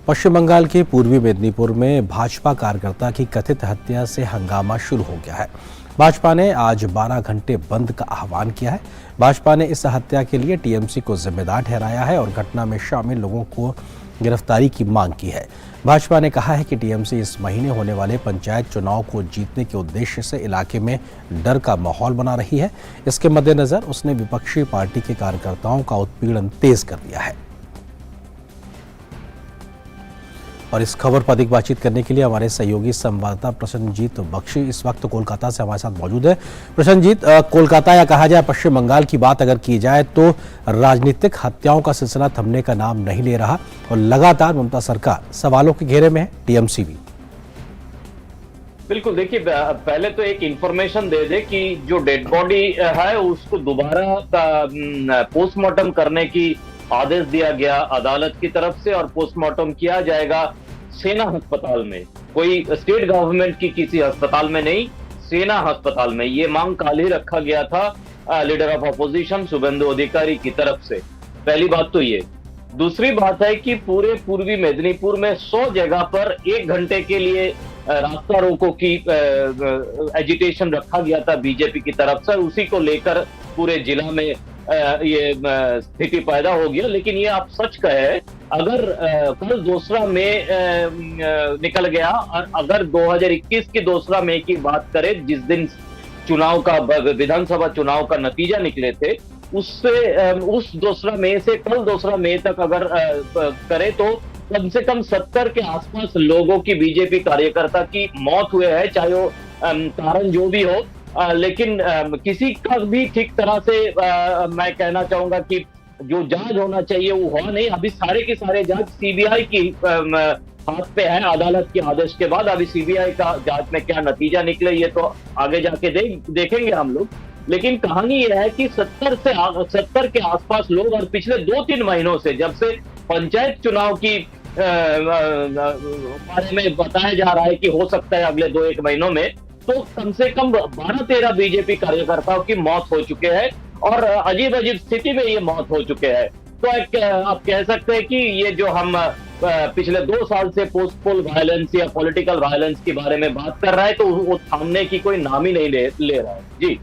पश्चिम बंगाल के पूर्वी मेदिनीपुर में भाजपा कार्यकर्ता की कथित हत्या से हंगामा शुरू हो गया है। भाजपा ने आज 12 घंटे बंद का आह्वान किया है। भाजपा ने इस हत्या के लिए टीएमसी को जिम्मेदार ठहराया है और घटना में शामिल लोगों को गिरफ्तारी की मांग की है। भाजपा ने कहा है कि टीएमसी इस महीने होने वाले पंचायत चुनाव को जीतने के उद्देश्य से इलाके में डर का माहौल बना रही है। इसके मद्देनजर उसने विपक्षी पार्टी के कार्यकर्ताओं का उत्पीड़न तेज कर दिया है। और इस खबर पर अधिक बातचीत करने के लिए हमारे सहयोगी संवाददाता प्रसन्नजीत बख्शी इस वक्त कोलकाता से हमारे साथ मौजूद है। प्रसन्नजीत, कोलकाता या कहा जाए पश्चिम बंगाल की बात अगर की जाए तो राजनीतिक हत्याओं का सिलसिला थमने का नाम नहीं ले रहा और लगातार ममता सरकार सवालों के घेरे में है, टीएमसी भी। बिल्कुल, देखिए पहले तो एक इंफॉर्मेशन दे दे कि जो डेड बॉडी है उसको दोबारा पोस्टमार्टम करने की आदेश दिया गया अदालत की तरफ से और पोस्टमार्टम किया जाएगा सेना अस्पताल में, कोई स्टेट गवर्नमेंट की किसी अस्पताल में नहीं, सेना अस्पताल में। ये मांग कल ही रखा गया था लीडर ऑफ अपोजिशन शुभेंदु अधिकारी की तरफ से। पहली बात तो ये। दूसरी बात है कि पूरे पूर्वी मेदिनीपुर में 100 जगह पर 1 घंटे के लिए रास्ता रोको की एजिटेशन रखा गया था बीजेपी की तरफ से। उसी को लेकर पूरे जिला में ये स्थिति पैदा हो गया। लेकिन ये आप सच कहे, अगर कल 2 मई निकल गया और अगर 2021 की 2 मई की बात करें, जिस दिन चुनाव का विधानसभा चुनाव का नतीजा निकले थे, उससे उस 2 मई से कल 2 मई तक अगर करे तो कम से कम 70 के आसपास लोगों की, बीजेपी कार्यकर्ता की मौत हुए है, चाहे वो कारण जो भी हो। लेकिन किसी का भी ठीक तरह से मैं कहना चाहूंगा कि जो जांच होना चाहिए वो हुआ नहीं। अभी सारे के सारे जांच सीबीआई की हाथ पे है अदालत के आदेश के बाद। अभी सीबीआई का जांच में क्या नतीजा निकले ये तो आगे जाके देखेंगे हम लोग। लेकिन कहानी यह है कि 70 के आसपास लोग, और पिछले 2-3 महीनों से जब से पंचायत चुनाव की बारे में बताया जा रहा है कि हो सकता है अगले 2-1 महीनों में, तो कम से कम 12-13 बीजेपी कार्यकर्ताओं की मौत हो चुके हैं और अजीब अजीब स्थिति में ये मौत हो चुके हैं। तो आप कह सकते हैं कि ये जो हम पिछले 2 साल से पोस्ट पोल वायलेंस या पॉलिटिकल वायलेंस के बारे में बात कर रहा है, तो वो थामने की कोई नाम ही नहीं ले रहा है। जी,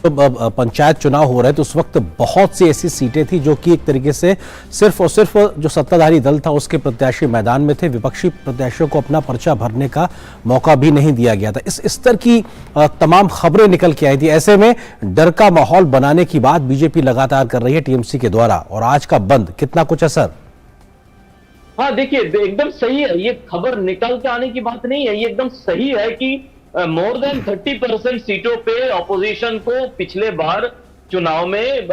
तो पंचायत चुनाव हो रहे तो उस वक्त बहुत सी ऐसी सीटें थी जो कि एक तरीके से सिर्फ और सिर्फ जो सत्ताधारी दल था उसके प्रत्याशी मैदान में थे। विपक्षी प्रत्याशियों को अपना पर्चा भरने का मौका भी नहीं दिया गया था। इस स्तर की तमाम खबरें निकल के आई थी। ऐसे में डर का माहौल बनाने की बात बीजेपी लगातार कर रही है टीएमसी के द्वारा, और आज का बंद कितना कुछ असर? हाँ, देखिए एकदम सही है, ये खबर निकल के आने की बात नहीं है, ये एकदम सही है कि मोर देन 30% सीटों पे ऑपोजिशन को पिछले बार चुनाव में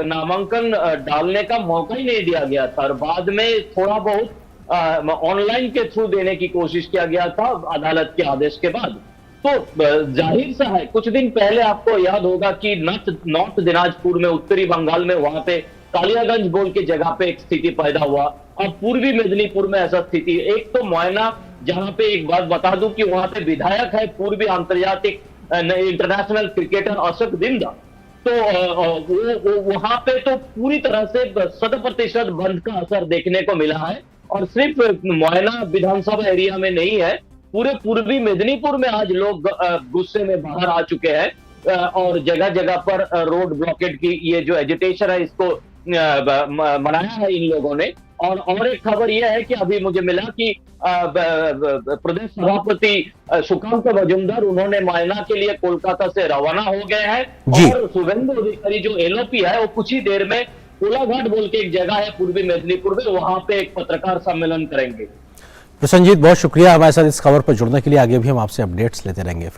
नामांकन डालने का मौका ही नहीं दिया गया था और बाद में थोड़ा बहुत ऑनलाइन के थ्रू देने की कोशिश किया गया था अदालत के आदेश के बाद। तो जाहिर सा है, कुछ दिन पहले आपको याद होगा कि नॉर्थ दिनाजपुर में, उत्तरी बंगाल में, वहां पे कालियागंज बोल के जगह पे एक स्थिति पैदा हुआ। अब पूर्वी मेदिनीपुर में ऐसा स्थिति, एक तो मोयना, जहां पे एक बात बता दूं कि वहां पे विधायक है पूर्वी अंतर्जातिक इंटरनेशनल क्रिकेटर अशोक दिंदा, तो वहां पे तो पूरी तरह से 100% बंद का असर देखने को मिला है। और सिर्फ मोयना विधानसभा एरिया में नहीं है, पूरे पूर्वी मेदिनीपुर में आज लोग गुस्से में बाहर आ चुके हैं और जगह जगह पर रोड ब्लॉकेट की ये जो एजिटेशन है इसको मनाया है इन लोगों ने। और एक खबर यह है कि अभी मुझे मिला कि प्रदेश सभापति सुकांत मजूमदार, उन्होंने मोयना के लिए कोलकाता से रवाना हो गए हैं और शुभेंदु अधिकारी जो एलओपी है वो कुछ ही देर में कोलाघाट बोल के एक जगह है पूर्वी मेदिनीपुर में, वहां पे एक पत्रकार सम्मेलन करेंगे। प्रसन्नजीत, बहुत शुक्रिया हमारे साथ इस खबर पर जुड़ने के लिए। आगे भी हम आपसे अपडेट्स लेते रहेंगे।